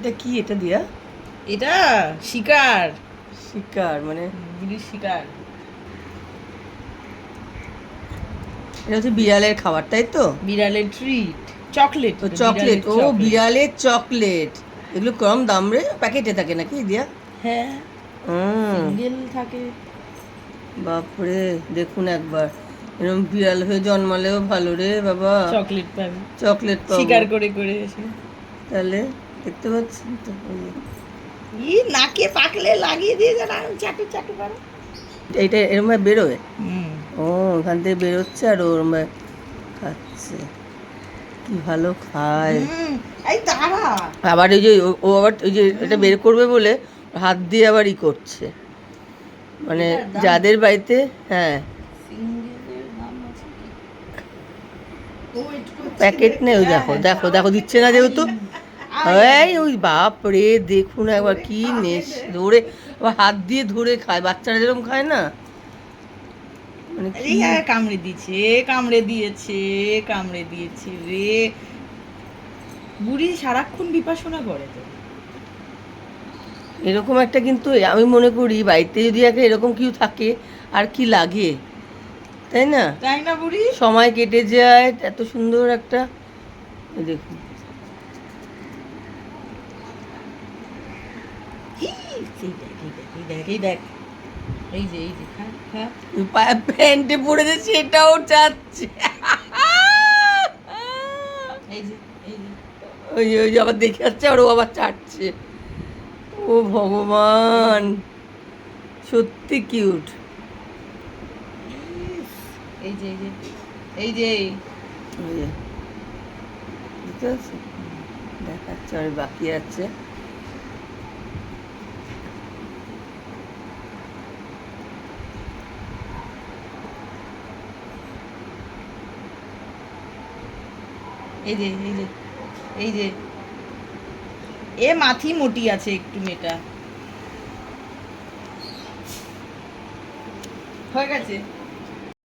এটা কি এটা দিয়া? এটা শিকার শিকার মানে বুড়ির শিকার। এটা হচ্ছে বিড়ালের খাবার, তাই তো? বিড়ালের ট্রিট, চকলেট। ও চকলেট, ও বিড়ালের চকলেট। এগুলো কম দাম রে, প্যাকেটে থাকে নাকি দিয়া? হ্যাঁ, সিঙ্গেল থাকে। বাপরে, দেখুন একবার, এরকম বিড়াল হয়ে জন্মালেও ভালো রে বাবা, চকলেট পাবে, চকলেট পাবো। শিকার করে করে এসে। তাহলে দেখতে পাচ্ছেন তো, ই নাকে পাকলে লাগিয়ে দিয়ে যারা চাটু চাটু করে। এইটা এরম ভাবে বেরোয়। হুম, ও ওখান থেকে বেরোচ্ছে আর ওরম ভাবে খাচ্ছে। কি ভালো খায়। এই তারা আবার ওই যে ও আবার ওই যে এটা বের করবে বলে হাত দিয়ে আবার ই করছে, মানে এটার দাম? যাদের বাড়িতে, হ্যাঁ সিঙ্গেলের দাম আছে কি? ও একটু করছে। প্যাকেট নেই, ওই দেখো দেখো দেখো দিচ্ছে না যেহেতু। এই ওই বাপ রে, দেখুন একবার কি নেশ ধরে, আবার হাত দিয়ে ধরে খায়, বাচ্চারা যেরকম খায় না, মানে কি এই কামড়ে দিয়েছে, কামড়ে দিয়েছে, কামড়ে দিয়েছে রে। বুড়ি সারাক্ষণ বিপাশনা করে তো। এরকম একটা, কিন্তু আমি মনে করি বাড়িতে যদি একটা এরকম কেউ থাকে আর কি লাগে, তাই না? তাই না বুড়ি? সময় কেটে যায়, এত সুন্দর একটা, এই দেখুন এই দেখ, এই দেখ, এই দেখ, এই দেখ, এই যে এই যে খা খা। প্যান্টে পড়েছে সেটাও চাচ্ছে। এই যে এই যে ওই যে ওই যে আবার দেখে যাচ্ছে আর ও আবার চাটছে। ও ভগবান, সত্যি কিউট। এই যে এই যে এই যে ওই যে বুঝতে পারছি, দেখাচ্ছে আর বাকি আছে। এই যে এই যে এই যে এ মাথি মোটি আছে একটু মেয়েটা। হয়ে গেছে।